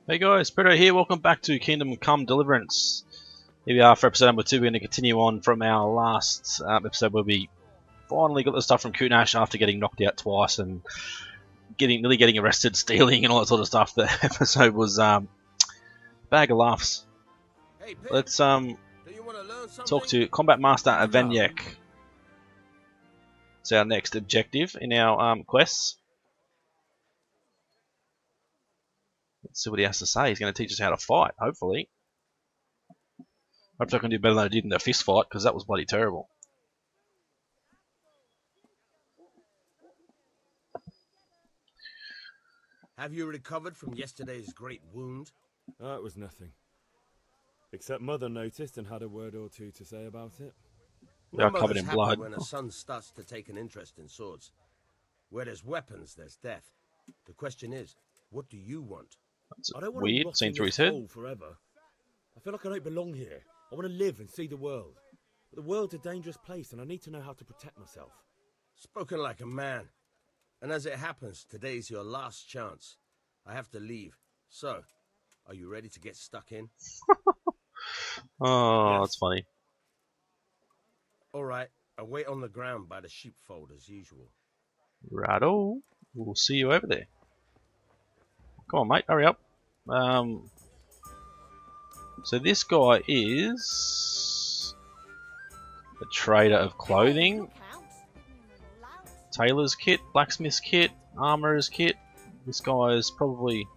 Hey guys, Predator here, welcome back to Kingdom Come Deliverance. Here we are for episode number 2. We're going to continue on from our last episode where we finally got the stuff from Kunash after getting knocked out twice and nearly getting arrested, stealing and all that sort of stuff. The episode was bag of laughs. Hey, Pip, Let's do you want to learn talk to Combat Master Avenge. It's our next objective in our quests. Let's see what he has to say. He's going to teach us how to fight, hopefully. Hopefully I can do better than I did in the fist fight, because that was bloody terrible. Have you recovered from yesterday's great wound? Oh, it was nothing. Except Mother noticed and had a word or two to say about it. They are covered in blood. When a son starts to take an interest in swords. Where there's weapons, there's death. The question is, what do you want? That's I don't want weird, to rot seen in through this his head. hole forever. I feel like I don't belong here. I want to live and see the world. But the world's a dangerous place and I need to know how to protect myself. Spoken like a man. And as it happens, today's your last chance. I have to leave. So, are you ready to get stuck in? Oh, Yes. that's funny. Alright, I'll wait on the ground by the sheepfold as usual. Righto. We'll see you over there. Come on, mate, hurry up. So this guy is a trader of clothing, tailor's kit, blacksmith's kit, armorer's kit. This guy is probably,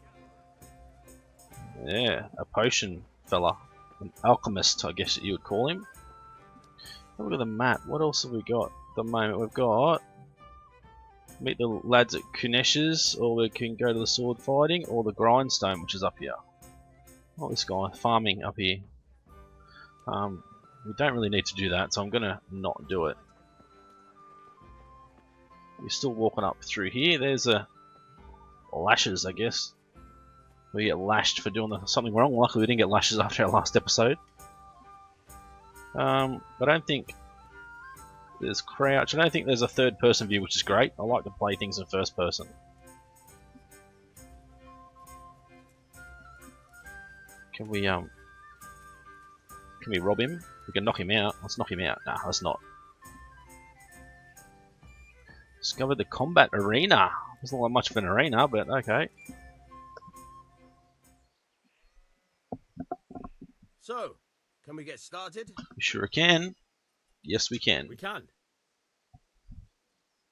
yeah, a potion fella, an alchemist, I guess you would call him. Look at the map. What else have we got? At the moment we've got meet the lads at Kunesh's, or we can go to the sword fighting, or the grindstone, which is up here. Oh, this guy farming up here. We don't really need to do that, so I'm gonna not do it. We're still walking up through here. There's a lashes, I guess. We get lashed for doing something wrong. Luckily, we didn't get lashes after our last episode. I don't think there's crouch. I don't think there's a third-person view, which is great. I like to play things in first person. Can we rob him? We can knock him out. Let's knock him out. Nah, let's not. Discovered the combat arena. It's not like much of an arena, but okay. So, can we get started? We sure can. Yes, we can. We can.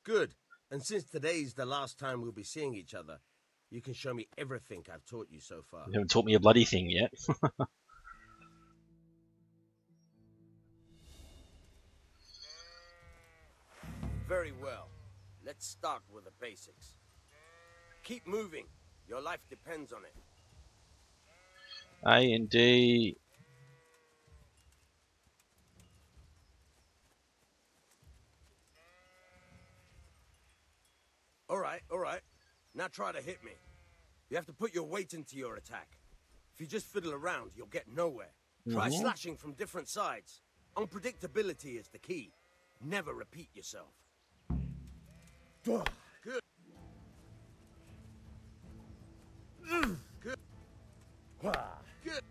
Good. And since today's the last time we'll be seeing each other, you can show me everything I've taught you so far. You haven't taught me a bloody thing yet. Very well. Let's start with the basics. Keep moving. Your life depends on it. A and D. Alright. Now try to hit me. You have to put your weight into your attack. If you just fiddle around, you'll get nowhere. Try slashing from different sides. Unpredictability is the key. Never repeat yourself. Good. Good. Good. Good.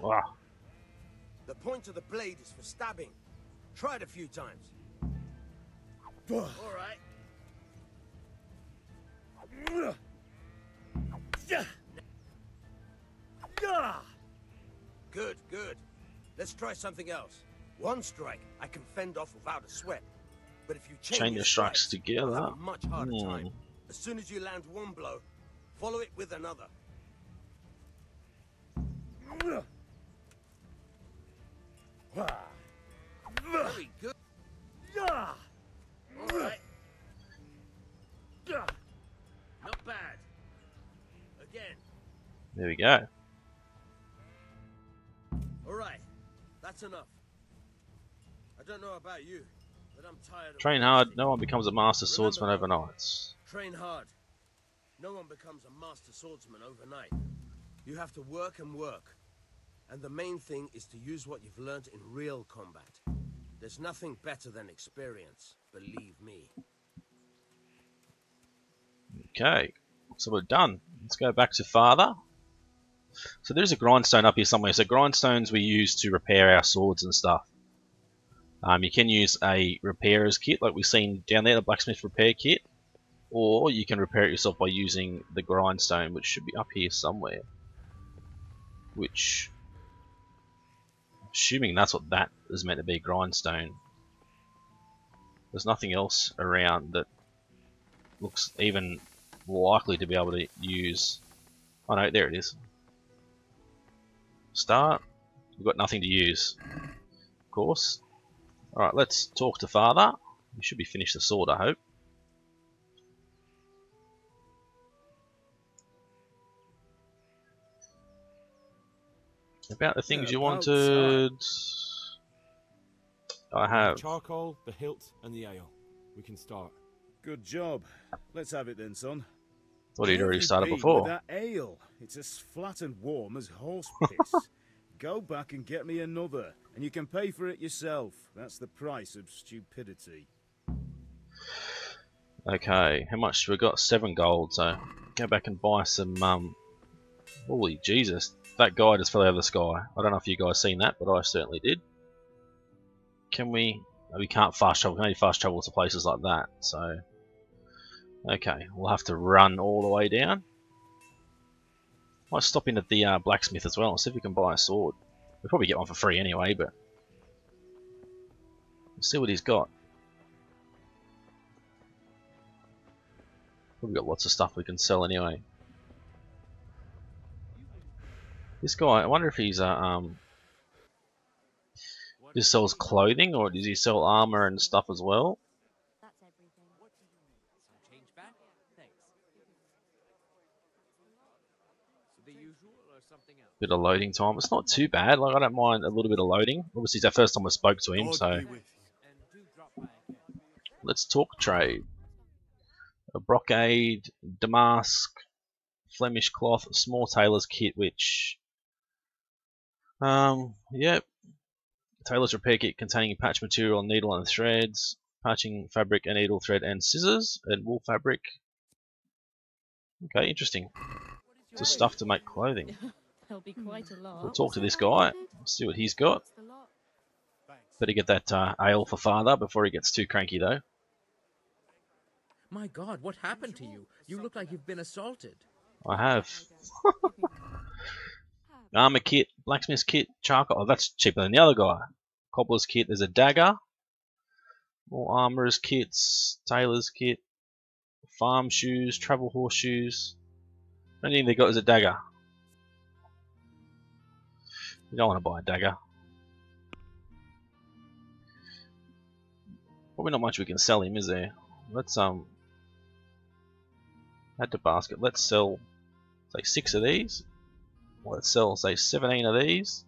Wow. The point of the blade is for stabbing. Try it a few times. Alright. Good. Let's try something else. One strike I can fend off without a sweat. But if you chain your strikes together, you'll have a much harder time. As soon as you land one blow, follow it with another. Very good. Alright. Not bad. Again. There we go. Alright. That's enough. I don't know about you, but I'm tired of Train hard. No one becomes a master swordsman overnight. Train hard. No one becomes a master swordsman overnight. You have to work and work. And the main thing is to use what you've learned in real combat. There's nothing better than experience, believe me. Okay, so we're done. Let's go back to Father. So there's a grindstone up here somewhere. So grindstones we use to repair our swords and stuff. You can use a repairer's kit like we've seen down there, the blacksmith repair kit. Or you can repair it yourself by using the grindstone, which should be up here somewhere. Which, assuming that's what that is meant to be, grindstone. There's nothing else around that looks even likely to be able to use. Oh no, there it is. Start. We've got nothing to use, of course. Alright, let's talk to Father. We should be finished the sword, I hope. About the things you wanted. I have charcoal, the hilt, and the ale. We can start. Good job. Let's have it then, son. Thought he'd already started With before. that ale. It's as flat and warm as horse piss. Go back and get me another, and you can pay for it yourself. That's the price of stupidity. Okay, how much we got? 7 gold. So go back and buy some. Holy Jesus! That guy just fell out of the sky. I don't know if you guys seen that, but I certainly did. Can we? No, we can't fast travel. We can only fast travel to places like that. So, okay, we'll have to run all the way down. Might stop in at the blacksmith as well and see if we can buy a sword. We'll probably get one for free anyway, but let's see what he's got. Probably got lots of stuff we can sell anyway. This guy, I wonder if he's just sells clothing, or does he sell armor and stuff as well? That's everything. Some change back? Thanks. So the usual or something else? Bit of loading time. It's not too bad. Like, I don't mind a little bit of loading. Obviously, it's our first time I spoke to him, so let's talk trade. A brocade, damask, Flemish cloth, a small tailor's kit, which yep. Tailor's repair kit containing patch material, needle and threads, patching fabric and needle thread and scissors, and wool fabric. Okay, interesting. Just stuff to make clothing. There'll be quite a lot. We'll talk to this guy, see what he's got. Better get that ale for Father before he gets too cranky though. My God, what happened to you? You look like you've been assaulted. I have. Armor kit, blacksmith's kit, charcoal. Oh, that's cheaper than the other guy. Cobbler's kit, there's a dagger. More armorer's kits, tailor's kit, farm shoes, travel horse shoes. Only thing they got is a dagger. You don't want to buy a dagger. Probably not much we can sell him, is there? Let's add to basket. Let's sell say 6 of these. Let's sell say 17 of these.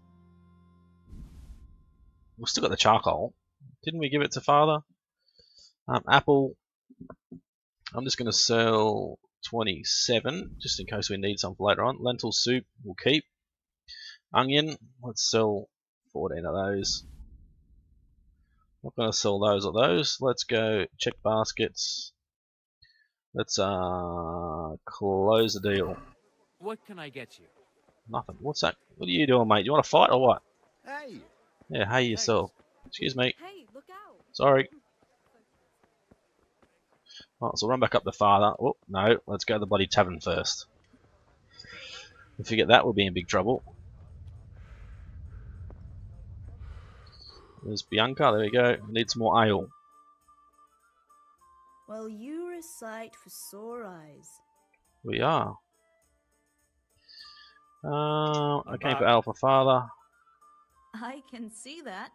We've still got the charcoal. Didn't we give it to Father? Apple. I'm just going to sell 27 just in case we need some for later on. Lentil soup we'll keep. Onion. Let's sell 14 of those. Not going to sell those or those. Let's go check baskets. Let's close the deal. What can I get you? Nothing. What's that? What are you doing, mate? You want to fight or what? Hey! Yeah, hey yourself. Excuse me. Hey, look out! Sorry. Alright, so run back up to Father. Oh, no. Let's go to the bloody tavern first. If we get that, we'll be in big trouble. There's Bianca. There we go. We need some more ale. Well, you're a sight for sore eyes. We are. I came for ale for Father. I can see that.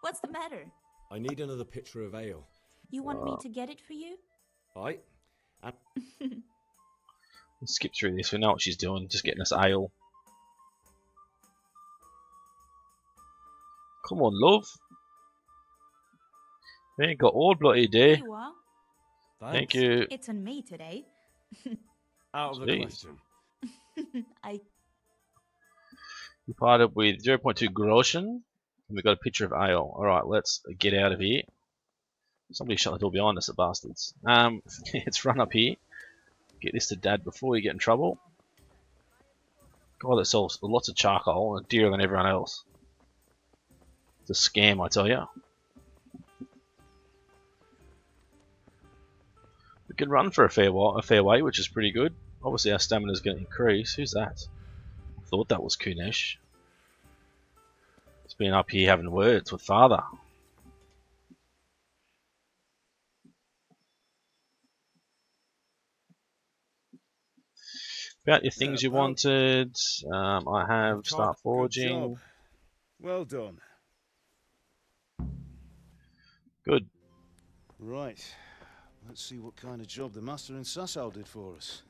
What's the matter? I need another pitcher of ale. You want me to get it for you? Aye. Let's skip through this. We know what she's doing. Just getting us ale. Come on, love. We ain't got all bloody day. Here you are. Thank you. It's on me today. Out of the Jeez. question. We parted with 0.2 groschen, and we got a pitcher of ale. Alright, let's get out of here. Somebody shut the door behind us, the bastards. Let's run up here. Get this to Dad before you get in trouble. God, that sells lots of charcoal and dearer than everyone else. It's a scam, I tell you. We can run for a fair way, which is pretty good. Obviously, our stamina is going to increase. Who's that? I thought that was Kunesh. He's been up here having words with Father. About your things you wanted. I have start forging. Well done. Good. Right. Let's see what kind of job the master in Sasau did for us.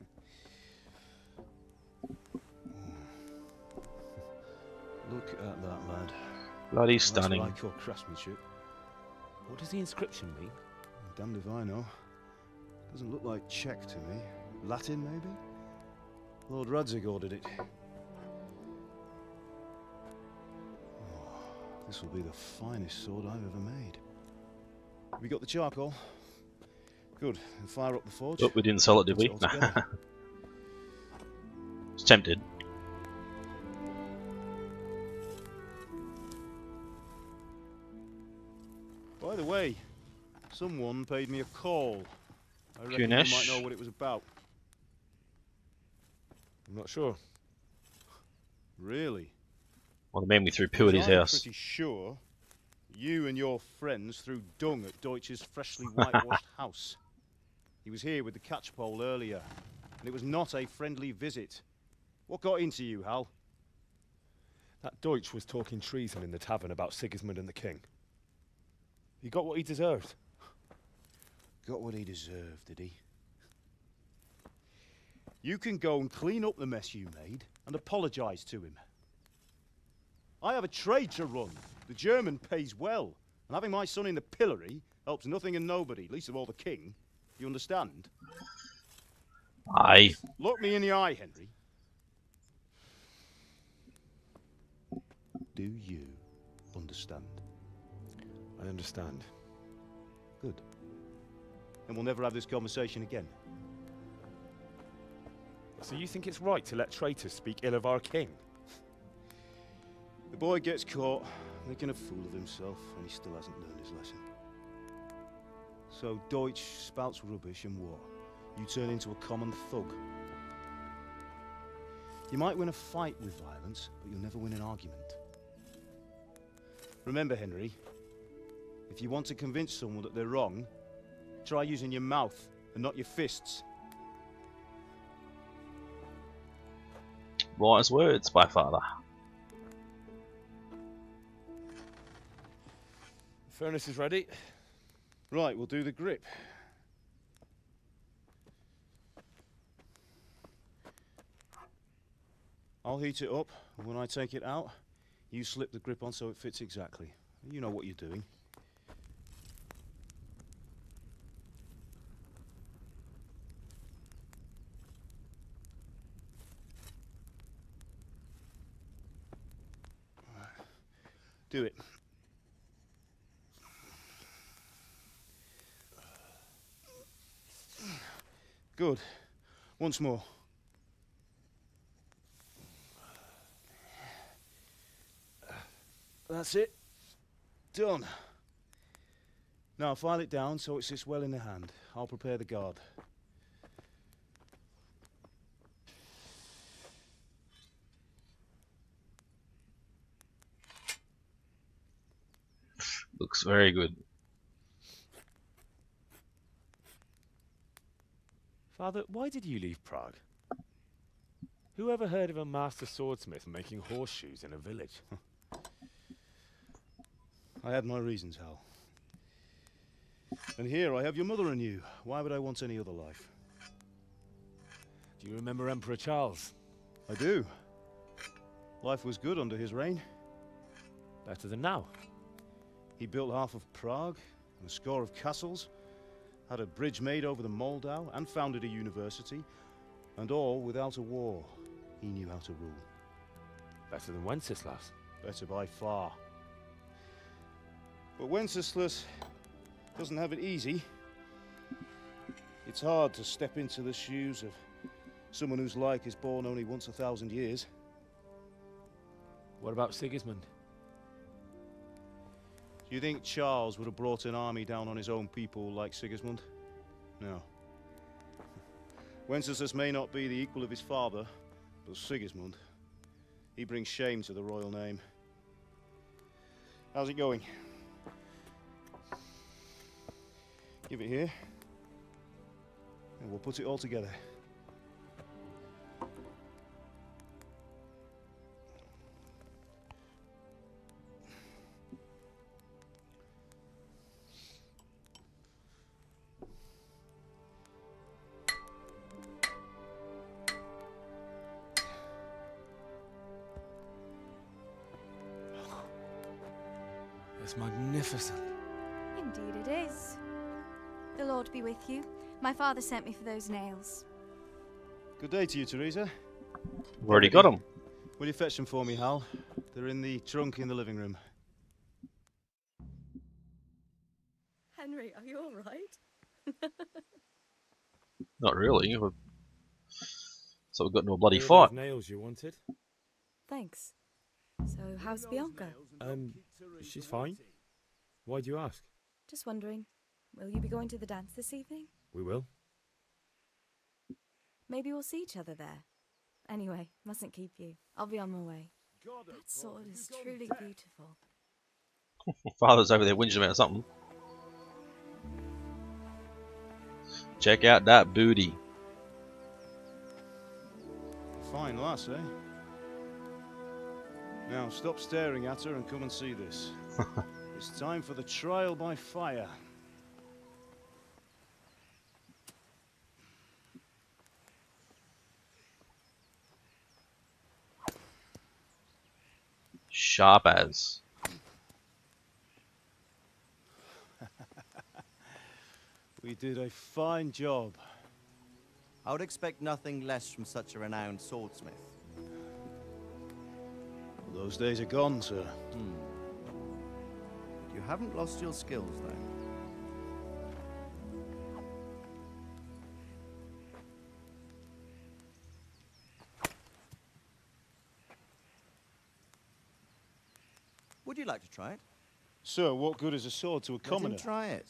Look at that, lad. Bloody stunning. That's what I call craftsmanship. What does the inscription mean? Damned if I know. Doesn't look like Czech to me. Latin, maybe? Lord Radzig ordered it. Oh, this will be the finest sword I've ever made. Have you got the charcoal? Good. And fire up the forge. Oh, we didn't sell it, did we? It's tempted. By the way, someone paid me a call. I reckon you might know what it was about. I'm not sure. Really? Well, the man we threw poo at his house. I'm pretty sure you and your friends threw dung at Deutsch's freshly whitewashed house. He was here with the catchpole earlier, and it was not a friendly visit. What got into you, Hal? That Deutsch was talking treason in the tavern about Sigismund and the king. He got what he deserved. Got what he deserved, did he? You can go and clean up the mess you made and apologise to him. I have a trade to run. The German pays well, and having my son in the pillory helps nothing and nobody, least of all the king. You understand? Aye. Look me in the eye, Henry. Do you understand? I understand. Good. And we'll never have this conversation again. So you think it's right to let traitors speak ill of our king? The boy gets caught making a fool of himself, and he still hasn't learned his lesson. So Deutsch spouts rubbish, and what? You turn into a common thug. You might win a fight with violence, but you'll never win an argument. Remember, Henry, if you want to convince someone that they're wrong, try using your mouth and not your fists. Wise words by Father. The furnace is ready. Right, we'll do the grip. I'll heat it up, and when I take it out, you slip the grip on so it fits exactly. You know what you're doing. Do it. Good. Once more. That's it. Done. Now file it down so it sits well in the hand. I'll prepare the guard. Looks very good. Father, why did you leave Prague? Who ever heard of a master swordsmith making horseshoes in a village? I had my reasons, Hal. And here I have your mother and you. Why would I want any other life? Do you remember Emperor Charles? I do. Life was good under his reign. Better than now. He built half of Prague and a score of castles, had a bridge made over the Moldau, and founded a university, and all without a war. He knew how to rule. Better than Wenceslas. Better by far. But Wenceslas doesn't have it easy. It It's hard to step into the shoes of someone whose life is born only once 1,000 years. What about Sigismund? Do you think Charles would have brought an army down on his own people like Sigismund? No. Wenceslas may not be the equal of his father, but Sigismund, he brings shame to the royal name. How's it going? Give it here, and we'll put it all together. It's magnificent. Indeed it is. The Lord be with you. My father sent me for those nails. Good day to you, Teresa. We've already got them. Will you fetch them for me, Hal? They're in the trunk in the living room. Henry, are you all right? Not really. So we've got no bloody Here are fight. those nails you wanted. Thanks. So, how's Bianca? She's fine. Why do you ask? Just wondering, will you be going to the dance this evening? We will. Maybe we'll see each other there. Anyway, mustn't keep you. I'll be on my way. That sword is truly beautiful. Father's over there whinging about something. Check out that booty. Fine lass, eh? Now stop staring at her and come and see this. It's time for the trial by fire. Sharp as. We did a fine job. I would expect nothing less from such a renowned swordsmith. Those days are gone, sir. You haven't lost your skills, though. Would you like to try it? Sir, what good is a sword to a commoner? Let him try it.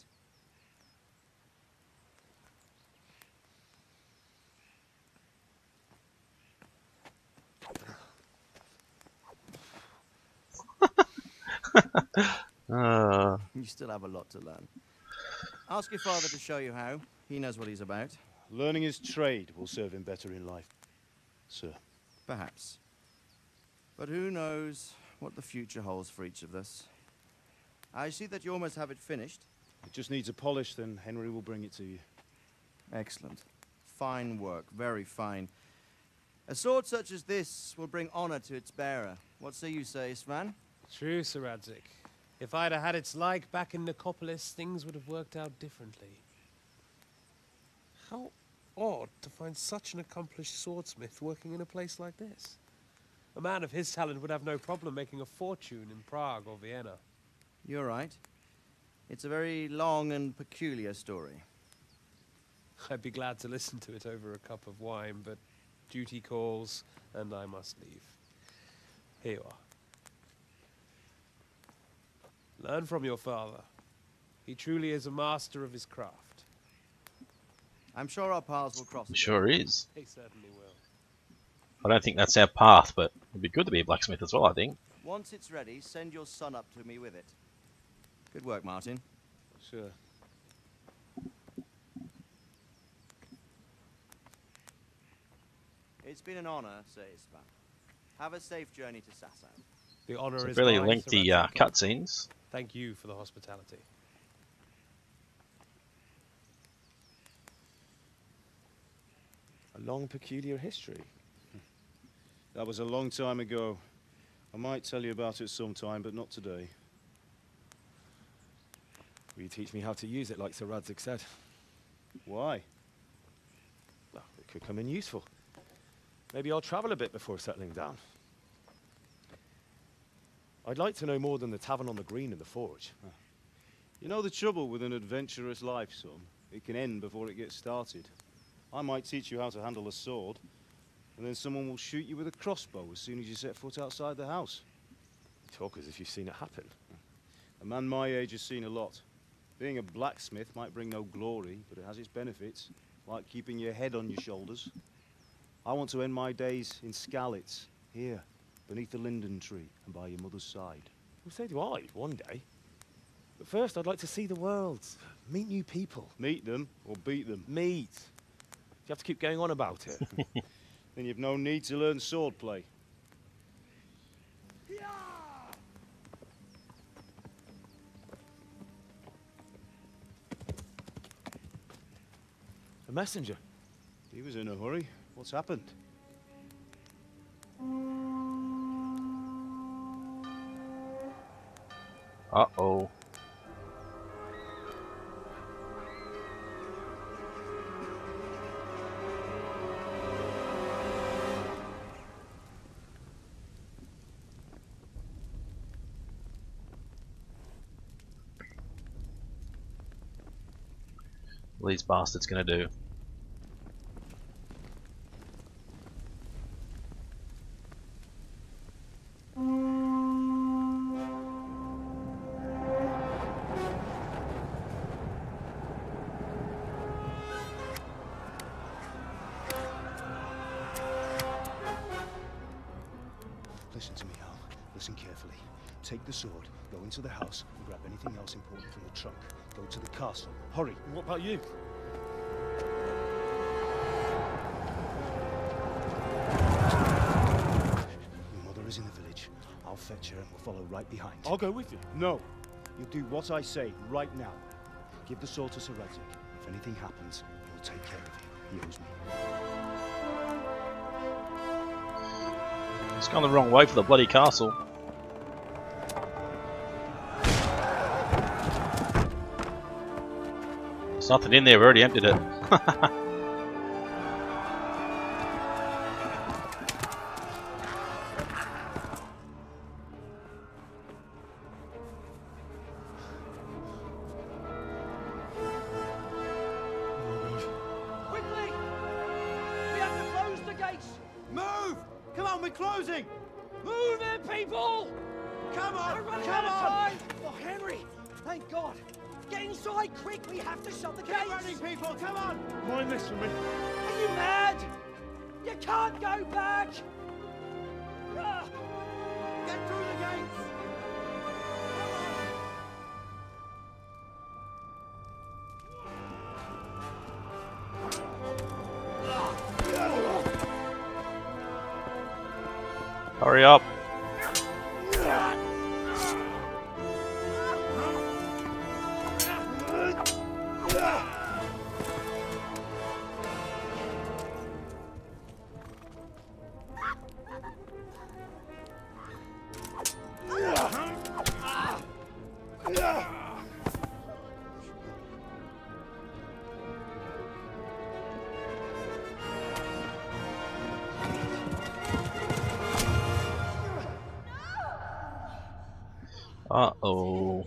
You still have a lot to learn. Ask your father to show you how. He knows what he's about. Learning his trade will serve him better in life, sir. Perhaps. But who knows what the future holds for each of us. I see that you almost have it finished. It just needs a polish, then Henry will bring it to you. Excellent. Fine work, very fine. A sword such as this will bring honor to its bearer. What say you, Svan? True, Sir Radzik. If I'd have had its like back in Nicopolis, things would have worked out differently. How odd to find such an accomplished swordsmith working in a place like this. A man of his talent would have no problem making a fortune in Prague or Vienna. You're right. It's a very long and peculiar story. I'd be glad to listen to it over a cup of wine, but duty calls, and I must leave. Here you are. Learn from your father. He truly is a master of his craft. I'm sure our paths will cross again. Sure is. He certainly will. I don't think that's our path, but it'd be good to be a blacksmith as well, I think. Once it's ready, send your son up to me with it. Good work, Martin. Sure. It's been an honor, Sir Isvan. Have a safe journey to Sasau. The honor Some is really mine, lengthy Sir Radzik. cutscenes. Thank you for the hospitality. A long, peculiar history. That was a long time ago. I might tell you about it sometime, but not today. Will you teach me how to use it, like Sir Radzik said? Why? Well, it could come in useful. Maybe I'll travel a bit before settling down. I'd like to know more than the tavern on the green and the forge. You know the trouble with an adventurous life, son? it can end before it gets started. I might teach you how to handle a sword, and then someone will shoot you with a crossbow as soon as you set foot outside the house. You talk as if you've seen it happen. A man my age has seen a lot. Being a blacksmith might bring no glory, but it has its benefits, like keeping your head on your shoulders. I want to end my days in Skalitz, here, beneath the linden tree and by your mother's side. Well, so do I, one day. But first, I'd like to see the world, meet new people. Meet them or beat them? Meet. You have to keep going on about it. Then you've no need to learn swordplay. A messenger. He was in a hurry. What's happened? Uh-oh. What are these bastards gonna do? Listen to me, Al. Listen carefully. Take the sword, go into the house, and grab anything else important from the trunk. Go to the castle. Hurry. And what about you? Your mother is in the village. I'll fetch her and we'll follow right behind. I'll go with you. No. You'll do what I say right now. Give the sword to Sir Isaac. If anything happens, he'll take care of you. He owes me. It's gone the wrong way for the bloody castle. There's nothing in there, we've already emptied it. Quickly! We have to close the gates! Move! Come on, we're closing! Move it, people! Come on! We're running out of time! Oh, Henry! Thank God! Get inside, quick! We have to shut the gates! Keep running, people! Come on! Mind this for me. Are you mad? You can't go back! Get through the gates! Hurry up. Uh-oh.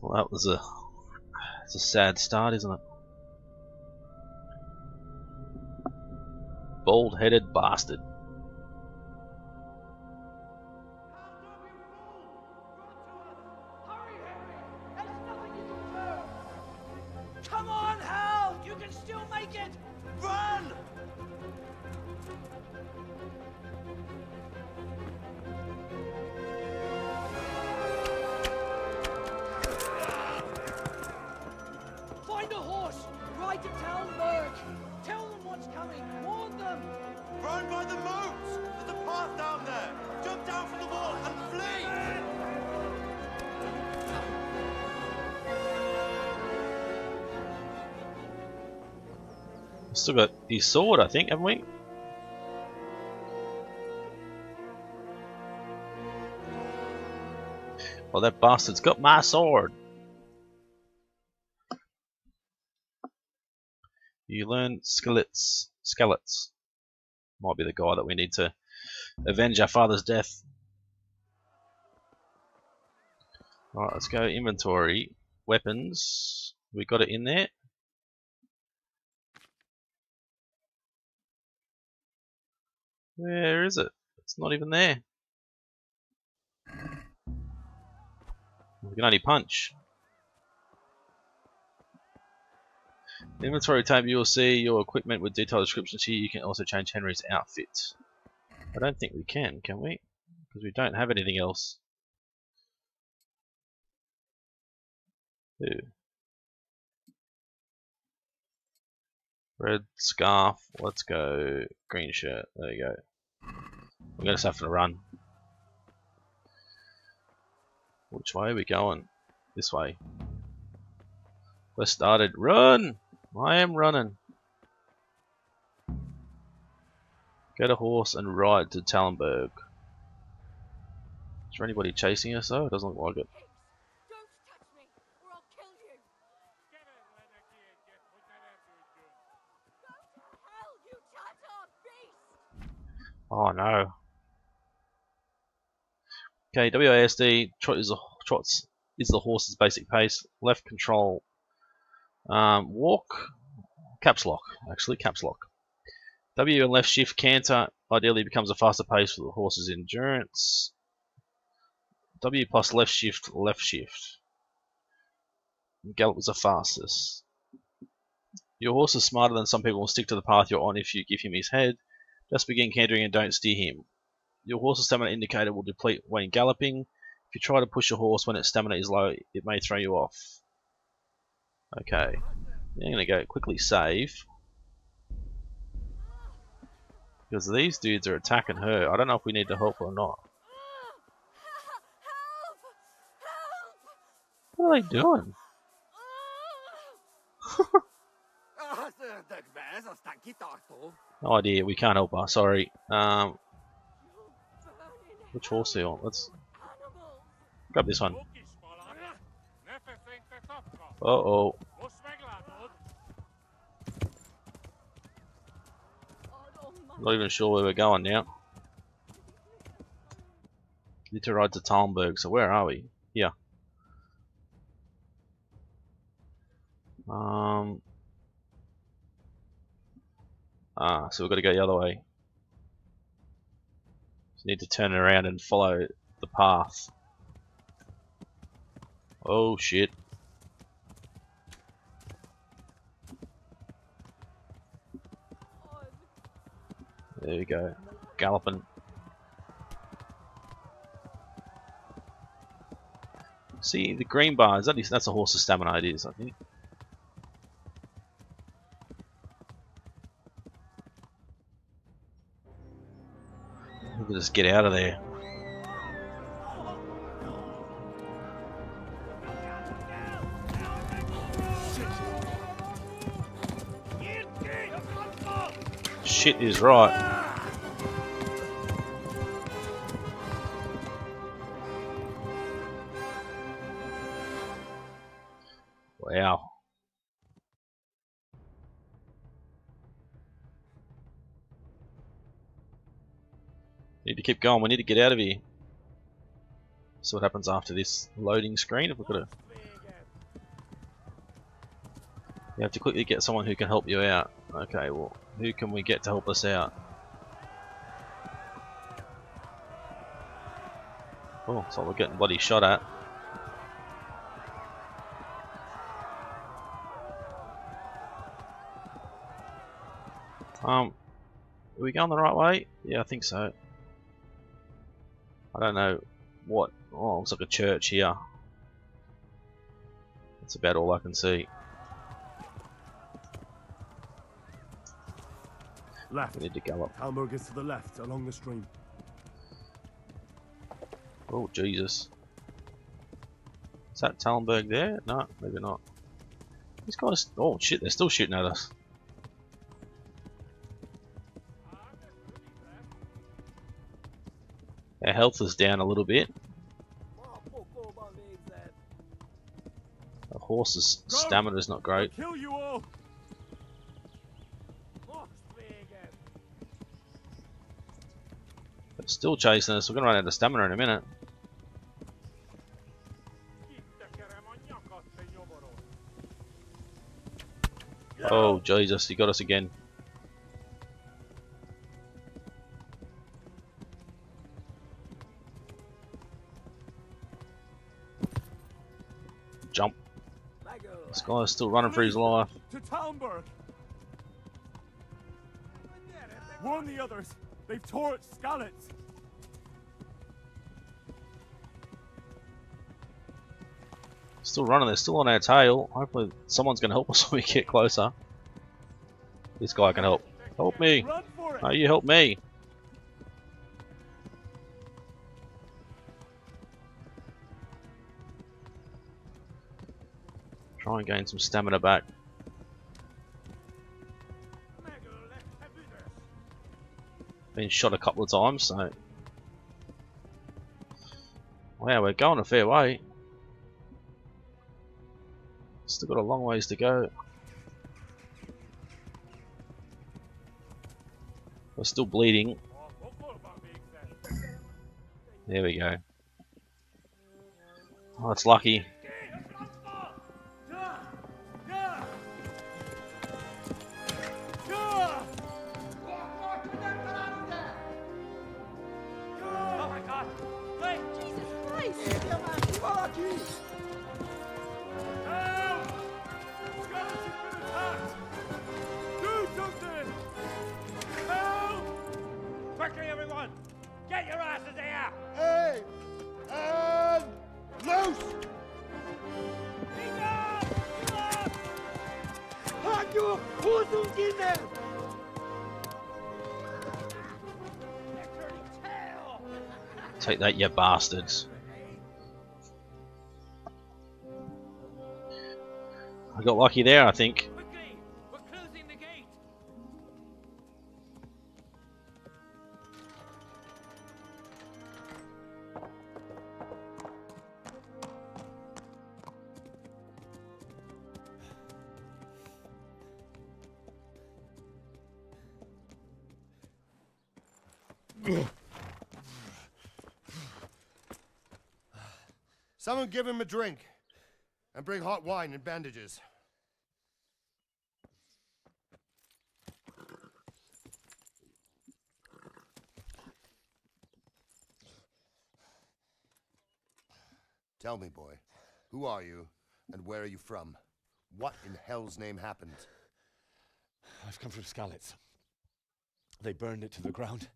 Well, that was it's a sad start, isn't it? Bald-headed bastard. Come on, Hal! You can still make it! Run! Find a horse! Ride to town, Merc! Tell them what's coming! Warn them! Run by the moats! There's a path down there! Jump down from the wall and flee! Still got his sword, I think, haven't we? Oh, that bastard's got my sword. You learn skellets. Might be the guy that we need to avenge our father's death. Alright, let's go inventory. Weapons. We got it in there. Where is it? It's not even there. We can only punch. The inventory tab, you will see your equipment with detailed descriptions here. You can also change Henry's outfit. I don't think we can we? Because we don't have anything else. Ooh. Red scarf. Let's go green shirt. There you go. We're gonna have to run. Which way are we going? This way. We're started. Run! I am running. Get a horse and ride to Tallenberg. Is there anybody chasing us though? It doesn't look like it. Don't touch me, or I'll kill you! Go to hell, you Tatar beast! Oh no. Okay, WASD, trot is the horse's basic pace. Left control, walk, caps lock, actually, caps lock. W and left shift canter ideally becomes a faster pace for the horse's endurance. W plus left shift. Gallop is the fastest. Your horse is smarter than some people will stick to the path you're on if you give him his head. Just begin cantering and don't steer him. Your horse's stamina indicator will deplete when galloping. If you try to push your horse when its stamina is low, it may throw you off. Okay. I'm going to go quickly save. Because these dudes are attacking her. I don't know if we need to help her or not. What are they doing? No idea, we can't help her, sorry. Which horse are you on? Let's grab this one. Uh-oh. Not even sure where we're going now. Need to ride to Tallenberg, so where are we? Here. So we've got to go the other way. So need to turn around and follow the path. Oh shit. There we go. Galloping. See the green bar, that's a horse's stamina it is, I think. We'll just get out of there. Shit is right. Wow. Need to keep going, we need to get out of here. See what happens after this loading screen. If we've got to, you have to quickly get someone who can help you out. Okay, well, who can we get to help us out? Oh, so we're getting bloody shot at. Are we going the right way? Yeah, I think so. I don't know what. Oh, looks like a church here. That's about all I can see. Left. We need to gallop. Tallenberg is to the left, along the stream. Oh, Jesus. Is that Tallenberg there? No, maybe not. These guys. Oh, shit, they're still shooting at us. Our health is down a little bit. horse's stamina is not great. Kill you all. But still chasing us. We're gonna run out of stamina in a minute. Oh Jesus, he got us again. Jump. This guy's still running for his life. To Talmberg. Warn the others. They've torched Skalitz. Still running, they're still on our tail. Hopefully someone's going to help us when we get closer. This guy can help. Help me! No, you help me! Try and gain some stamina back. Been shot a couple of times, so... Wow, we're going a fair way. Still got a long ways to go. We're still bleeding. There we go. Oh, it's lucky. Quickly, everyone! Get your asses here! Hey! And loose! Take that, you bastards. I got lucky there, I think. Quickly! We're closing the gate! Someone give him a drink. And bring hot wine and bandages. Tell me, boy, who are you and where are you from? What in hell's name happened? I've come from Skalitz. They burned it to the ground.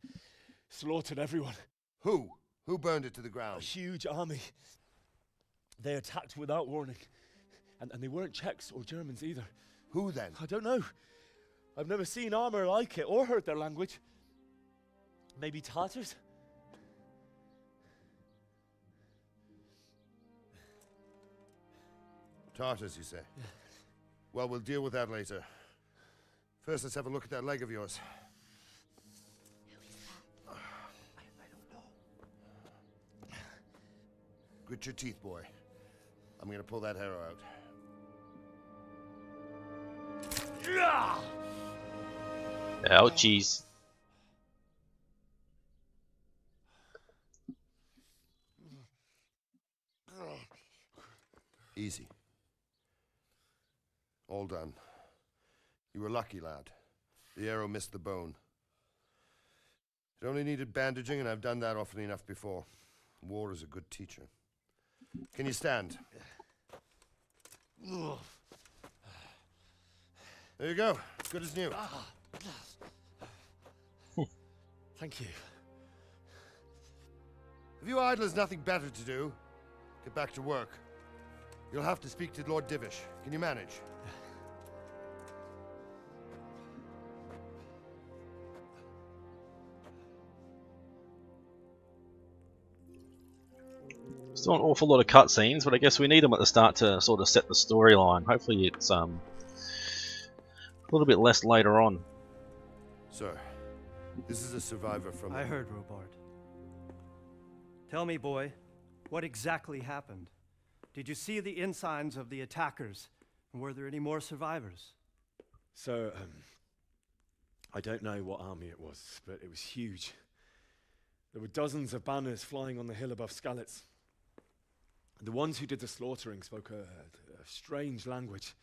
Slaughtered everyone. Who? Who burned it to the A ground? huge army. They attacked without warning. And they weren't Czechs or Germans either. Who then? I don't know. I've never seen armor like it or heard their language. Maybe Tatars? Tartars, you say? Yeah. Well, we'll deal with that later. First, let's have a look at that leg of yours. Who is that? I don't know. Grit your teeth, boy. I'm gonna pull that arrow out. Ouchies. Easy. All done. You were lucky, lad. The arrow missed the bone. It only needed bandaging, and I've done that often enough before. War is a good teacher. Can you stand? There you go. Good as new. Thank you. Have you idlers nothing better to do? Get back to work. You'll have to speak to Lord Divish. Can you manage? Still an awful lot of cutscenes, but I guess we need them at the start to sort of set the storyline. Hopefully it's a little bit less later on. Sir, this is a survivor from... I heard, Robard. Tell me, boy, what exactly happened? Did you see the ensigns of the attackers? And were there any more survivors? So, I don't know what army it was, but it was huge. There were dozens of banners flying on the hill above Skalitz. The ones who did the slaughtering spoke a strange language.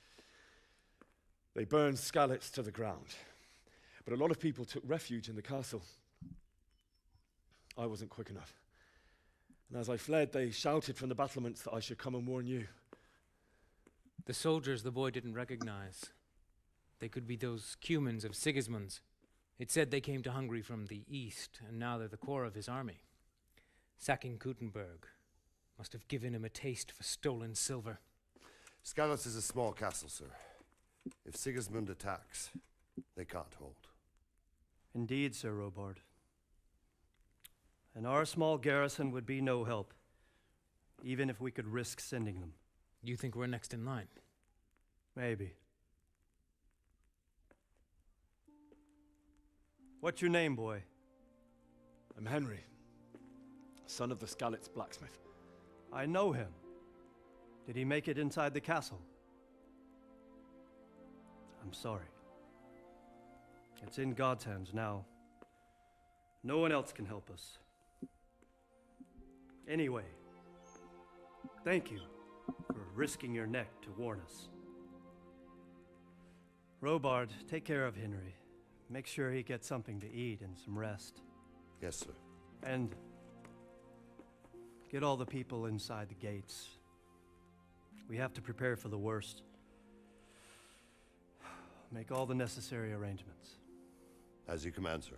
They burned Skalitz to the ground, but a lot of people took refuge in the castle. I wasn't quick enough. And as I fled, they shouted from the battlements that I should come and warn you. The soldiers the boy didn't recognize. They could be those Cumans of Sigismund's. It said they came to Hungary from the east, and now they're the core of his army. Sacking Kuttenberg must have given him a taste for stolen silver. Skalitz is a small castle, sir. If Sigismund attacks, they can't hold. Indeed, Sir Robard. And our small garrison would be no help, even if we could risk sending them. You think we're next in line? Maybe. What's your name, boy? I'm Henry, son of the Skalitz blacksmith. I know him. Did he make it inside the castle? I'm sorry. It's in God's hands now. No one else can help us. Anyway, thank you for risking your neck to warn us. Robard, take care of Henry. Make sure he gets something to eat and some rest. Yes, sir. And get all the people inside the gates. We have to prepare for the worst. Make all the necessary arrangements. As you command, sir.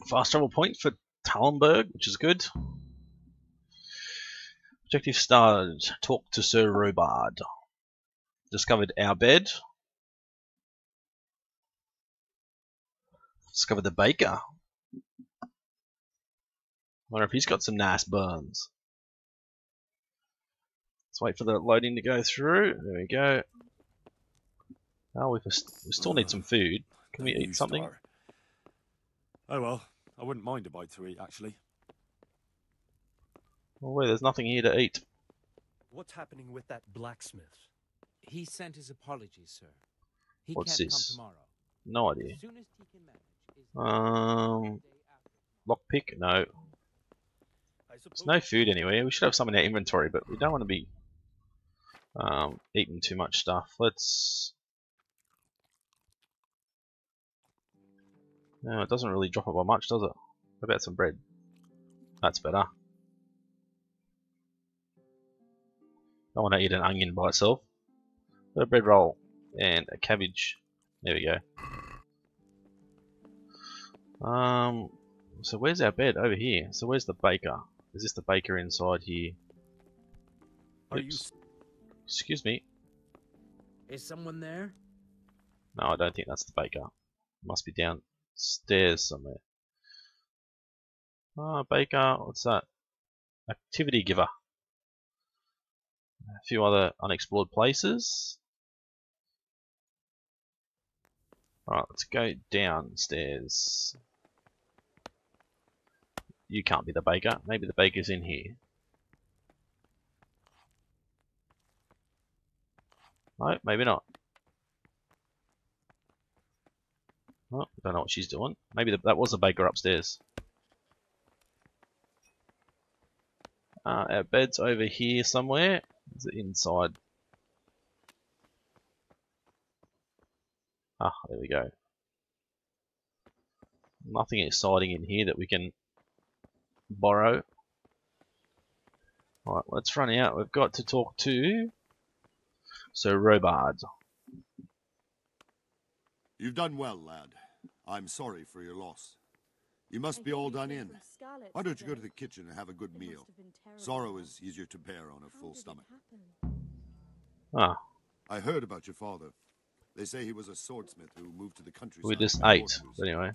Fast travel point for Tallenberg, which is good. Objective started. Talk to Sir Robard. Discovered our bed. Discovered the baker. Wonder if he's got some nice buns. Let's wait for the loading to go through. There we go. Oh, we still need some food. Can we eat something? Oh well, I wouldn't mind a bite to eat, actually. Oh wait, there's nothing here to eat. What's happening with that blacksmith? He sent his apologies, sir. He What's can't this? come tomorrow. No idea. As soon as he can manage is Lockpick? No. There's no food anywhere. We should have some in our inventory, but we don't want to be eating too much stuff. Let's... No, it doesn't really drop it by much, does it? What about some bread? That's better. I want to eat an onion by itself. A bread roll and a cabbage. There we go. So where's our bed? Over here. So where's the baker? Is this the baker inside here? Oops. Excuse me. Is someone there? No, I don't think that's the baker. Must be downstairs somewhere. Ah, baker. What's that? Activity giver. A few other unexplored places. Alright, let's go downstairs. You can't be the baker. Maybe the baker's in here. No, maybe not. Oh, don't know what she's doing. Maybe that was the baker upstairs. Our bed's over here somewhere. Is it inside? Ah, there we go. Nothing exciting in here that we can borrow. Alright, let's run out. We've got to talk to Sir Robard. You've done well, lad. I'm sorry for your loss. You must be all done in. Why don't you go to the kitchen and have a good meal? Sorrow is easier to bear on a full stomach. Ah. I heard about your father. They say he was a swordsmith who moved to the countryside. We just ate, but anyway.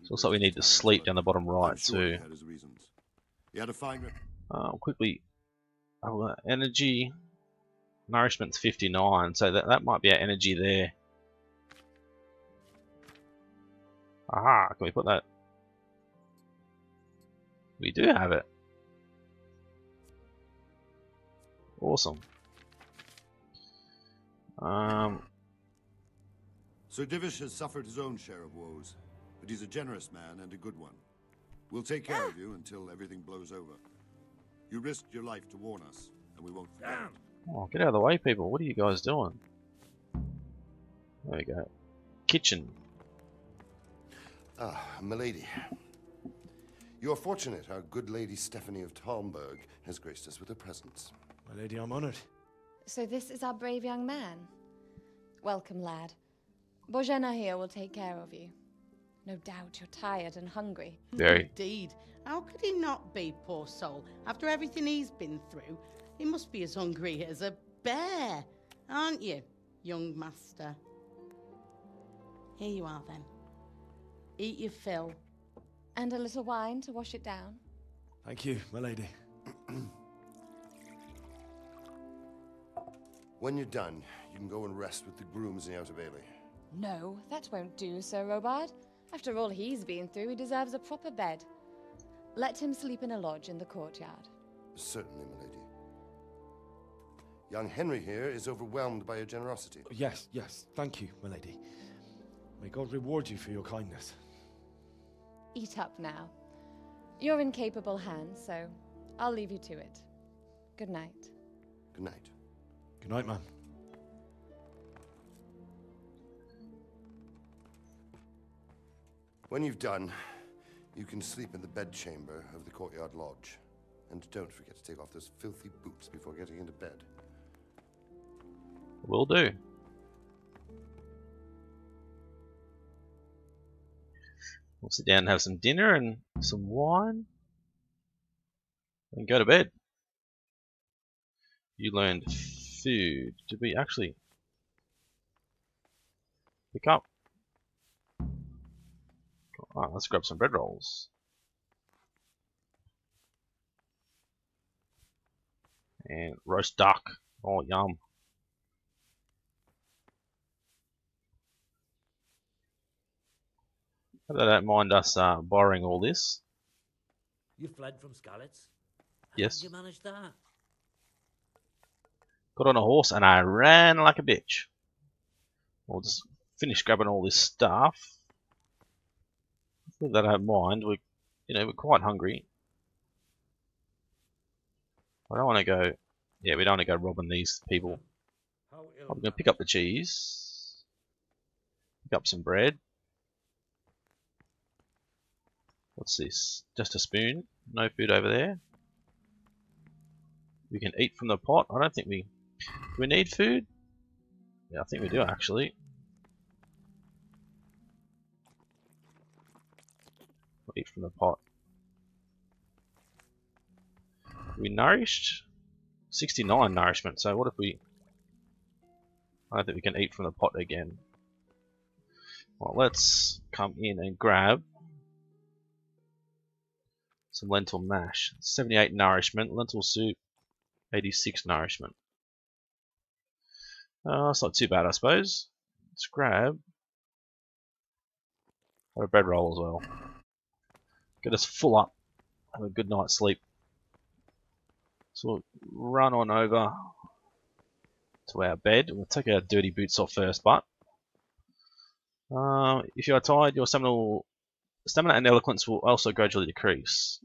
Looks like we need to sleep down the bottom right too. He had a fine. Quickly Oh, energy nourishment's 59, so that might be our energy there. Aha, can we put that? We do have it. Awesome. Sir Divish has suffered his own share of woes, but he's a generous man and a good one. We'll take care of you until everything blows over. You risked your life to warn us, and we won't forget. Oh, get out of the way, people. What are you guys doing? There we go. Kitchen. Ah, milady. You're fortunate our good lady Stephanie of Talmberg has graced us with her presence. My lady, I'm honored. So this is our brave young man. Welcome, lad. Bohemia here will take care of you. No doubt you're tired and hungry. Very. Indeed. How could he not be, poor soul? After everything he's been through, he must be as hungry as a bear, aren't you, young master? Here you are, then. Eat your fill. And a little wine to wash it down. Thank you, my lady. When you're done, you can go and rest with the grooms in the Outer Bailey. No, that won't do, Sir Robard. After all he's been through, he deserves a proper bed. Let him sleep in a lodge in the courtyard. Certainly, milady. Young Henry here is overwhelmed by your generosity. Yes, yes, thank you, my lady. May God reward you for your kindness. Eat up now. You're in capable hands, so I'll leave you to it. Good night. Good night. Good night, man. When you've done, you can sleep in the bedchamber of the courtyard lodge. And don't forget to take off those filthy boots before getting into bed. Will do. We'll sit down and have some dinner and some wine. And go to bed. You learned food. Did we actually pick up? Oh, let's grab some bread rolls. And roast duck. Oh, yum. Hope they don't mind us borrowing all this. You fled from Skalitz? Yes. How did you manage that? Got on a horse and I ran like a bitch. We'll just finish grabbing all this stuff. If they don't mind, we're quite hungry. I don't want to go. Yeah, we don't want to go robbing these people. I'm going to pick up the cheese. Pick up some bread. What's this? Just a spoon. No food over there. We can eat from the pot. I don't think we... Do we need food? Yeah, I think we do actually. We'll eat from the pot. We nourished? 69 nourishment, so what if we... I don't think we can eat from the pot again. Well, let's come in and grab some lentil mash. 78 nourishment, lentil soup, 86 nourishment. That's not too bad, I suppose. Let's grab a bread roll as well. Get us full up. Have a good night's sleep. So we'll run on over to our bed. We'll take our dirty boots off first, but if you are tired, your stamina and eloquence will also gradually decrease.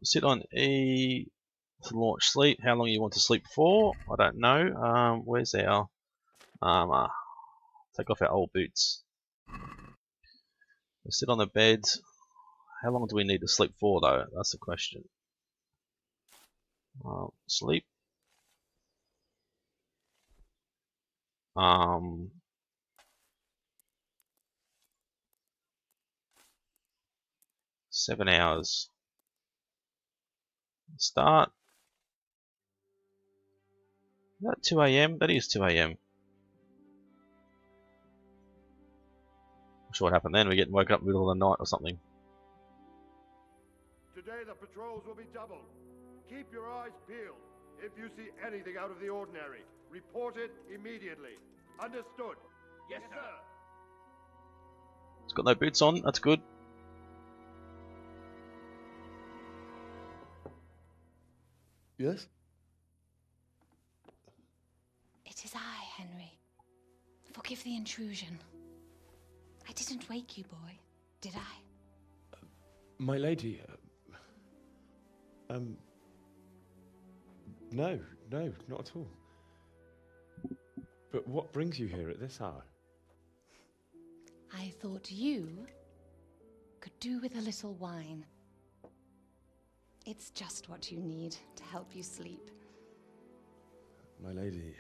Sit on E to launch sleep. How long you want to sleep for? I don't know. Where's our armor? Take off our old boots. We'll sit on the bed. How long do we need to sleep for, though? That's the question. Sleep. 7 hours. Start. Is that 2 AM? That is 2 AM. Not sure what happened then. We're getting woken up in the middle of the night or something. Today the patrols will be doubled. Keep your eyes peeled. If you see anything out of the ordinary, report it immediately. Understood? Yes, sir. It's got no boots on, that's good. Yes? It is I, Henry. Forgive the intrusion. I didn't wake you, boy, did I? My lady, no, not at all. But what brings you here at this hour? I thought you could do with a little wine. It's just what you need to help you sleep. My lady,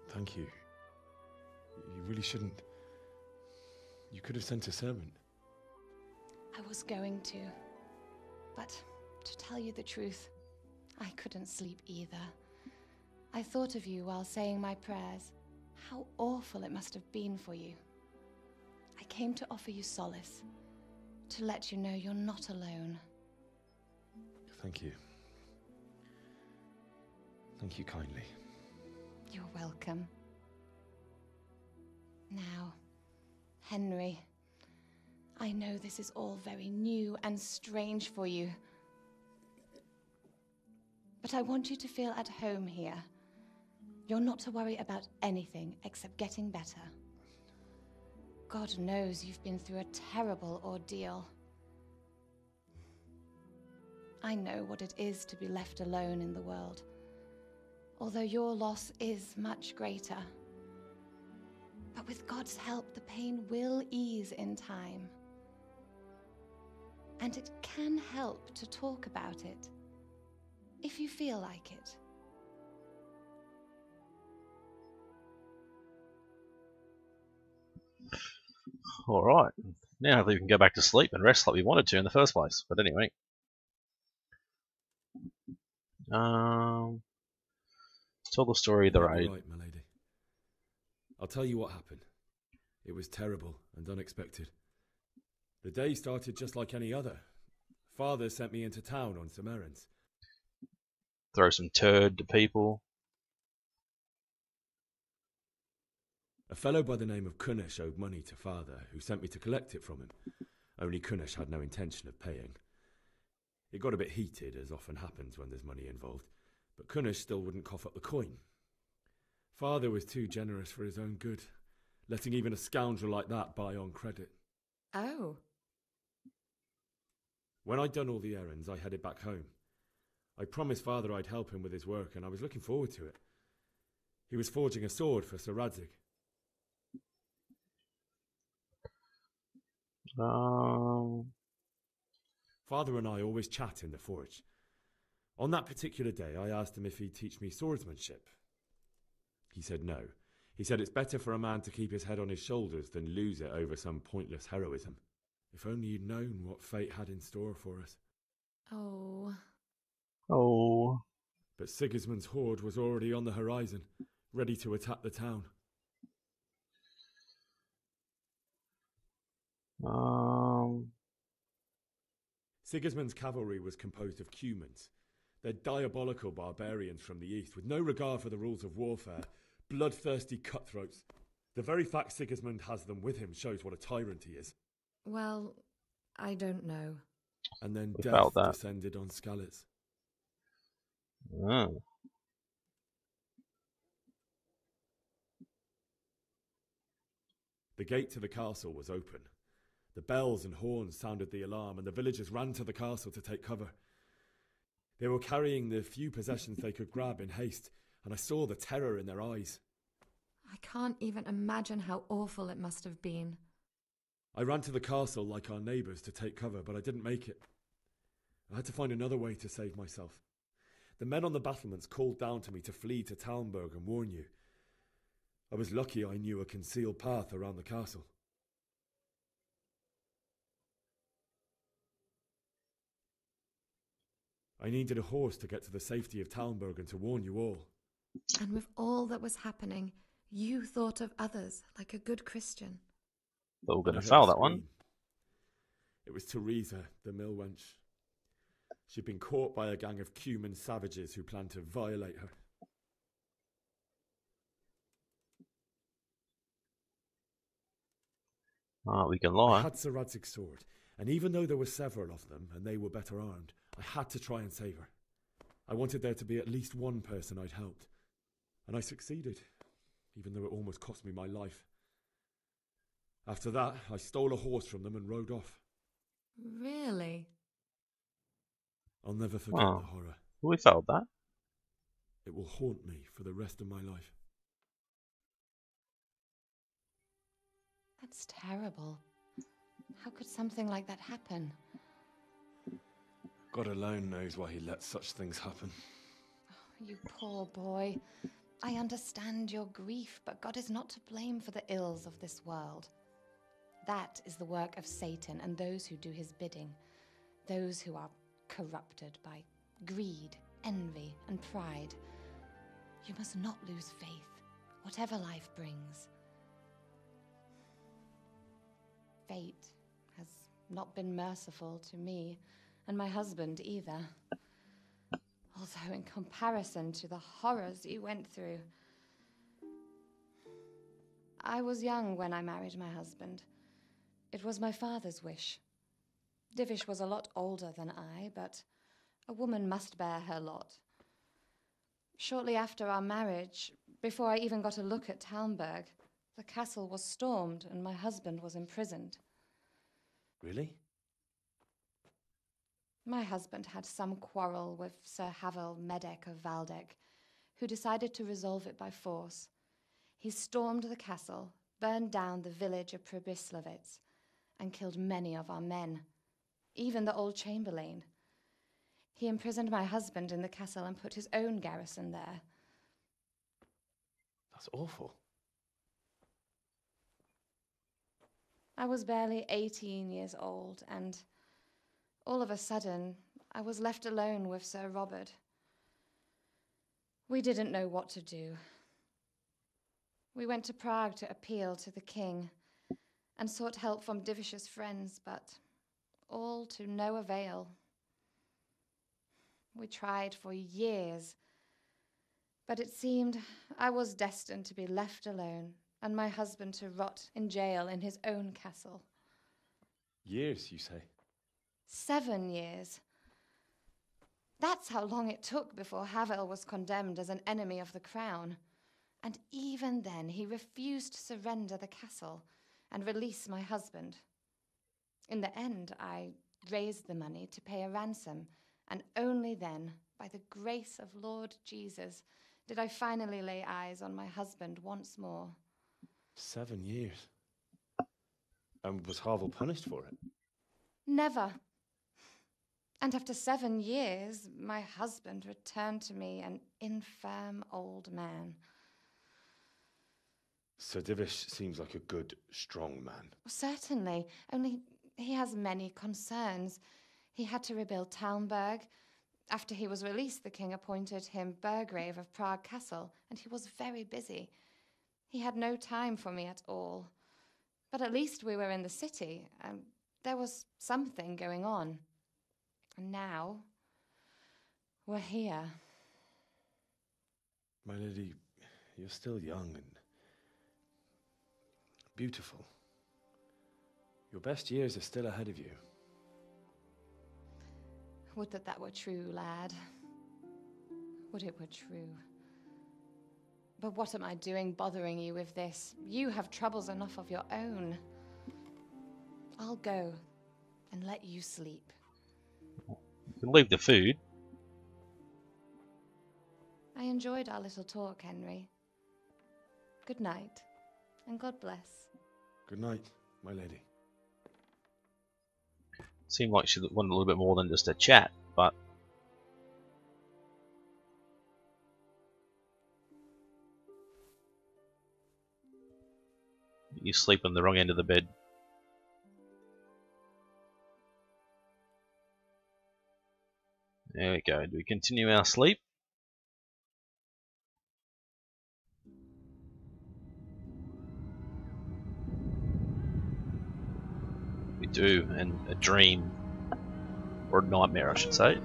thank you. You really shouldn't. You could have sent a servant. I was going to, but to tell you the truth, I couldn't sleep either. I thought of you while saying my prayers. How awful it must have been for you. I came to offer you solace, to let you know you're not alone. Thank you. Thank you kindly. You're welcome. Now, Henry, I know this is all very new and strange for you, but I want you to feel at home here. You're not to worry about anything except getting better. God knows you've been through a terrible ordeal. I know what it is to be left alone in the world, although your loss is much greater. But with God's help, the pain will ease in time. And it can help to talk about it, if you feel like it. Alright, now we can go back to sleep and rest like we wanted to in the first place. But anyway. Tell the story of the raid. Right, my lady. I'll tell you what happened. It was terrible and unexpected. The day started just like any other. Father sent me into town on some errands. Throw some turd to people. A fellow by the name of Kunish owed money to Father, who sent me to collect it from him. Only Kunish had no intention of paying. It got a bit heated, as often happens when there's money involved, but Kunish still wouldn't cough up the coin. Father was too generous for his own good, letting even a scoundrel like that buy on credit. Oh. When I'd done all the errands, I headed back home. I promised Father I'd help him with his work, and I was looking forward to it. He was forging a sword for Sir Radzig. Father and I always chat in the forge. On that particular day, I asked him if he'd teach me swordsmanship. He said no. He said it's better for a man to keep his head on his shoulders than lose it over some pointless heroism. If only he'd known what fate had in store for us. Oh. Oh. But Sigismund's horde was already on the horizon, ready to attack the town. Sigismund's cavalry was composed of cumans. They're diabolical barbarians from the east, with no regard for the rules of warfare, bloodthirsty cutthroats. The very fact Sigismund has them with him shows what a tyrant he is. Well, I don't know. And then Without death that. descended on Skalitz. Oh. The gate to the castle was open. The bells and horns sounded the alarm, and the villagers ran to the castle to take cover. They were carrying the few possessions they could grab in haste, and I saw the terror in their eyes. I can't even imagine how awful it must have been. I ran to the castle like our neighbours to take cover, but I didn't make it. I had to find another way to save myself. The men on the battlements called down to me to flee to Talmberg and warn you. I was lucky I knew a concealed path around the castle. I needed a horse to get to the safety of Talmberg and to warn you all. And with all that was happening, you thought of others like a good Christian. But we're going And to I heard fail a that one. scream. It was Teresa, the mill wench. She'd been caught by a gang of Cuman savages who planned to violate her. Ah, we can lie. I had Sir Radzig's sword, and even though there were several of them, and they were better armed, I had to try and save her. I wanted there to be at least one person I'd helped, and I succeeded, even though it almost cost me my life. After that, I stole a horse from them and rode off. Really? I'll never forget the horror. We felt that. It will haunt me for the rest of my life. That's terrible. How could something like that happen? God alone knows why he lets such things happen. Oh, you poor boy. I understand your grief, but God is not to blame for the ills of this world. That is the work of Satan and those who do his bidding. Those who are corrupted by greed, envy, and pride. You must not lose faith, whatever life brings. Fate has not been merciful to me, and my husband either. Although in comparison to the horrors you went through. I was young when I married my husband. It was my father's wish. Divish was a lot older than I, but a woman must bear her lot. Shortly after our marriage, before I even got a look at Talmberg, the castle was stormed and my husband was imprisoned. Really? My husband had some quarrel with Sir Havel Medek of Valdek, who decided to resolve it by force. He stormed the castle, burned down the village of Pribyslavitz, and killed many of our men, even the old chamberlain. He imprisoned my husband in the castle and put his own garrison there. That's awful. I was barely 18 years old, and all of a sudden, I was left alone with Sir Robert. We didn't know what to do. We went to Prague to appeal to the king and sought help from Divish's friends, but all to no avail. We tried for years, but it seemed I was destined to be left alone and my husband to rot in jail in his own castle. Years, you say? 7 years. That's how long it took before Havel was condemned as an enemy of the crown. And even then, he refused to surrender the castle and release my husband. In the end, I raised the money to pay a ransom, and only then, by the grace of Lord Jesus, did I finally lay eyes on my husband once more. 7 years? And was Havel punished for it? Never. And after 7 years, my husband returned to me an infirm old man. Sir Divish seems like a good, strong man. Certainly, only he has many concerns. He had to rebuild Talmberg. After he was released, the king appointed him Burgrave of Prague Castle, and he was very busy. He had no time for me at all. But at least we were in the city, and there was something going on. And now, we're here. My lady, you're still young and beautiful. Your best years are still ahead of you. Would that that were true, lad. Would it were true. But what am I doing bothering you with this? You have troubles enough of your own. I'll go and let you sleep. You can leave the food. I enjoyed our little talk, Henry. Good night, and God bless. Good night, my lady. Seemed like she wanted a little bit more than just a chat, but you sleep on the wrong end of the bed. There we go. Do we continue our sleep? We do, and a dream. Or a nightmare, I should say.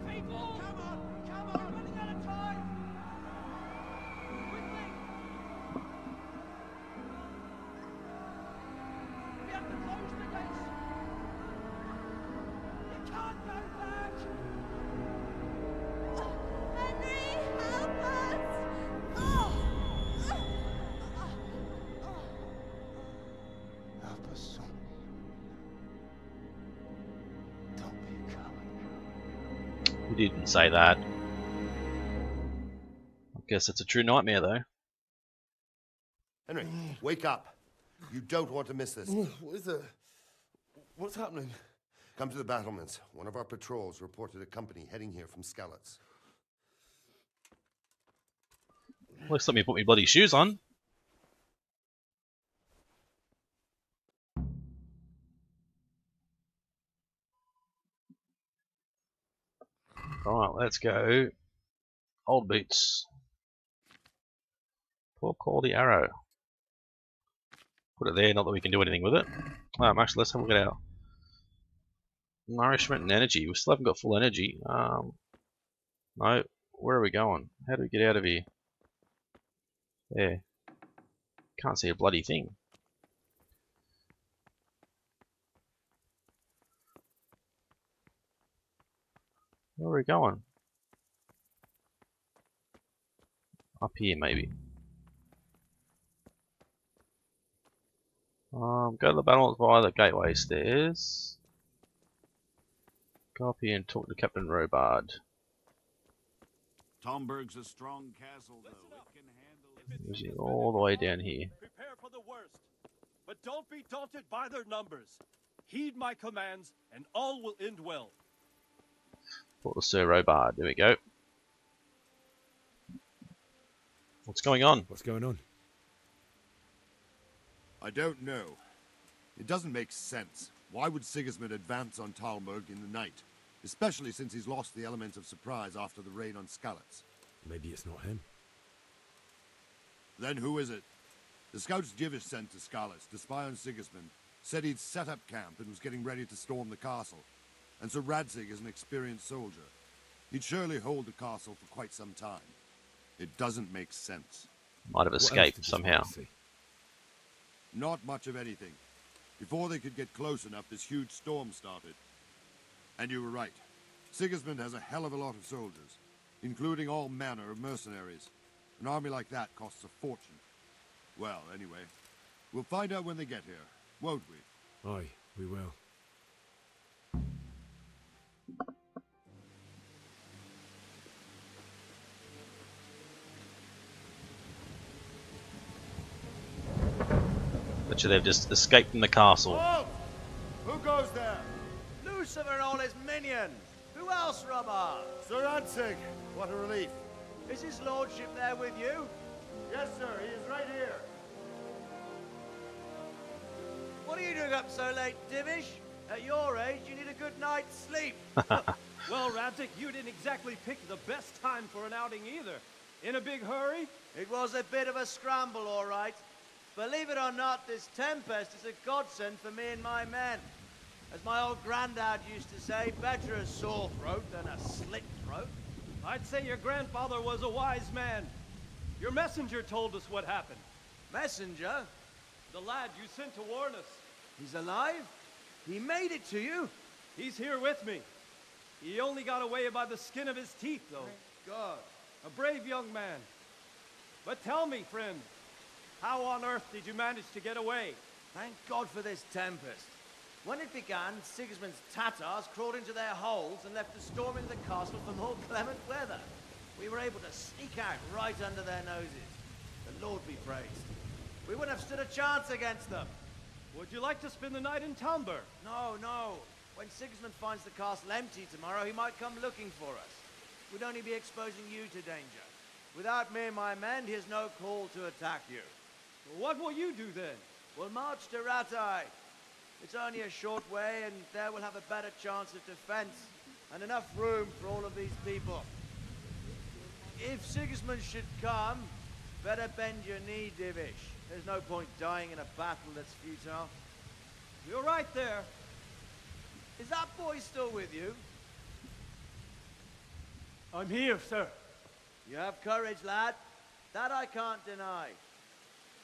He didn't say that. I guess it's a true nightmare, though. Henry, wake up. You don't want to miss this. What is it? What's happening? Come to the battlements. One of our patrols reported a company heading here from Skalitz. At least let me put my bloody shoes on. Right, let's go. Old boots. Poor quality arrow. Put it there, not that we can do anything with it. Actually, let's have a look at our nourishment and energy. We still haven't got full energy. No, where are we going? How do we get out of here? There. Can't see a bloody thing. Where are we going? Up here, maybe. Go to the battlements via the gateway stairs. Go up here and talk to Captain Robard. Talmberg's a strong castle, though. It can handle He's all the way down here. Prepare for the worst, but don't be daunted by their numbers. Heed my commands, and all will end well. Talk to Sir Robard. There we go. What's going on? What's going on? I don't know. It doesn't make sense. Why would Sigismund advance on Talmberg in the night? Especially since he's lost the element of surprise after the raid on Skalitz. Maybe it's not him. Then who is it? The scouts Jivish sent to Skalitz to spy on Sigismund said he'd set up camp and was getting ready to storm the castle. And Sir Radzig is an experienced soldier. He'd surely hold the castle for quite some time. It doesn't make sense. Might have escaped somehow. Not much of anything. Before they could get close enough, this huge storm started. And you were right. Sigismund has a hell of a lot of soldiers, including all manner of mercenaries. An army like that costs a fortune. Well, anyway, we'll find out when they get here, won't we? Aye, we will. Bet you they've just escaped from the castle. Oh! Who goes there? Lucifer and all his minions. Who else, Robert? Sir Radzig, what a relief. Is his lordship there with you? Yes, sir, he is right here. What are you doing up so late, Divish? At your age, you need a good night's sleep. Well, Radzig, you didn't exactly pick the best time for an outing either. In a big hurry? It was a bit of a scramble, all right. Believe it or not, this tempest is a godsend for me and my men. As my old granddad used to say, better a sore throat than a slit throat. I'd say your grandfather was a wise man. Your messenger told us what happened. Messenger? The lad you sent to warn us. He's alive? He made it to you? He's here with me. He only got away by the skin of his teeth, though. Thank God. A brave young man. But tell me, friend, how on earth did you manage to get away? Thank God for this tempest. When it began, Sigismund's Tatars crawled into their holes and left us storming the castle for more clement weather. We were able to sneak out right under their noses. The Lord be praised. We wouldn't have stood a chance against them. Would you like to spend the night in Talmberg? No, no. When Sigismund finds the castle empty tomorrow, he might come looking for us. We'd only be exposing you to danger. Without me and my men, he has no call to attack you. What will you do then? We'll march to Ratai. It's only a short way, and there we'll have a better chance of defense and enough room for all of these people. If Sigismund should come, better bend your knee, Divish. There's no point dying in a battle that's futile. You're right there. Is that boy still with you? I'm here, sir. You have courage, lad. That I can't deny.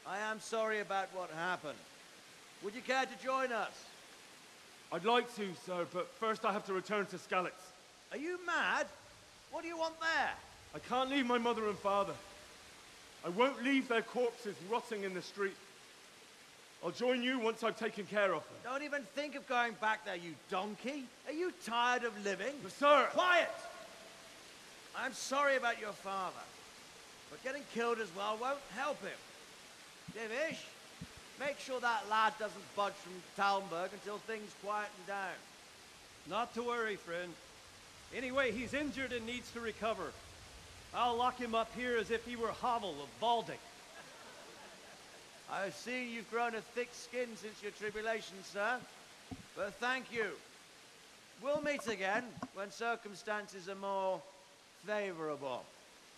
I am sorry about what happened. Would you care to join us? I'd like to, sir, but first I have to return to Skalitz. Are you mad? What do you want there? I can't leave my mother and father. I won't leave their corpses rotting in the street. I'll join you once I've taken care of them. Don't even think of going back there, you donkey. Are you tired of living? But sir! Quiet! I'm sorry about your father, but getting killed as well won't help him. Divish, make sure that lad doesn't budge from Talmberg until things quieten down. Not to worry, friend. Anyway, he's injured and needs to recover. I'll lock him up here as if he were Havel of Baldic. I've seen you've grown a thick skin since your tribulation, sir. But thank you. We'll meet again when circumstances are more favorable.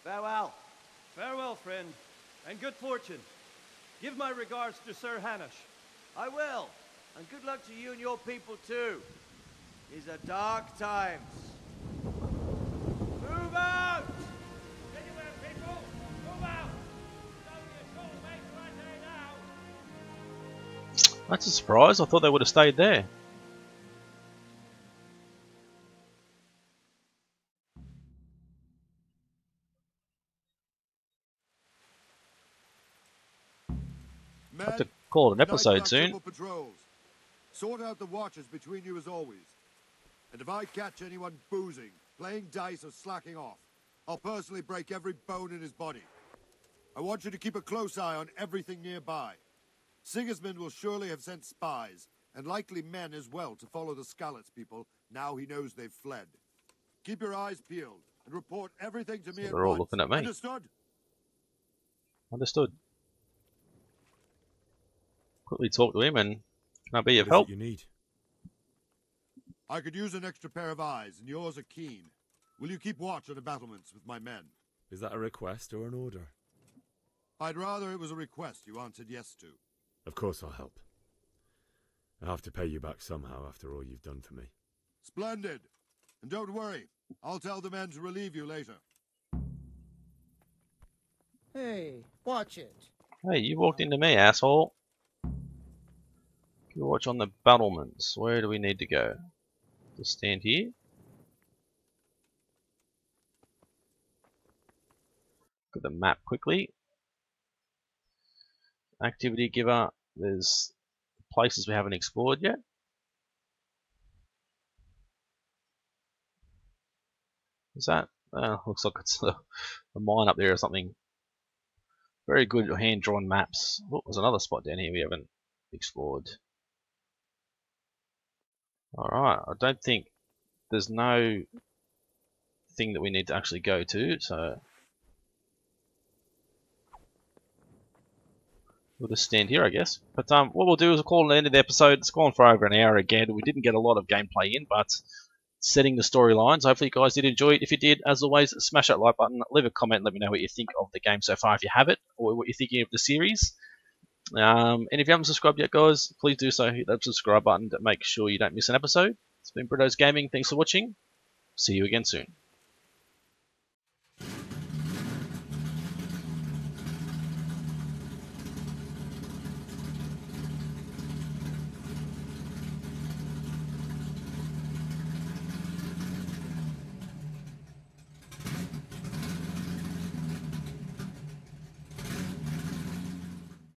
Farewell. Farewell, friend, and good fortune. Give my regards to Sir Hanush. I will. And good luck to you and your people, too. These are dark times. Move out! Anywhere, people! Move out! That's a surprise. I thought they would have stayed there. I have to call it an episode soon. Patrols. Sort out the watches between you as always. And if I catch anyone boozing, playing dice or slacking off, I'll personally break every bone in his body. I want you to keep a close eye on everything nearby. Sigismund will surely have sent spies, and likely men as well, to follow the Skalitz people now he knows they've fled. Keep your eyes peeled, and report everything to me at once. They're all looking at me. Understood? Understood. Quickly talk to him and can I be of help? What you need? I could use an extra pair of eyes, and yours are keen. Will you keep watch on the battlements with my men? Is that a request or an order? I'd rather it was a request you answered yes to. Of course I'll help. I have to pay you back somehow after all you've done for me. Splendid. And don't worry, I'll tell the men to relieve you later. Hey, watch it. Hey, you walked into me, asshole. You watch on the battlements. Where do we need to go? Just stand here. Look at the map quickly. Activity giver. There's places we haven't explored yet. Is that? Looks like it's a mine up there or something. Very good hand-drawn maps. Oh, there's another spot down here we haven't explored. Alright, I don't think there's no thing that we need to actually go to, so we'll just stand here, I guess. But what we'll do is we'll call it the end of the episode. It's gone for over an hour again. We didn't get a lot of gameplay in, but setting the storylines. Hopefully you guys did enjoy it. If you did, as always, smash that like button, leave a comment, and let me know what you think of the game so far if you have it, or what you're thinking of the series. And if you haven't subscribed yet, guys, please do so. Hit that subscribe button to make sure you don't miss an episode. It's been Brito's Gaming. Thanks for watching. See you again soon.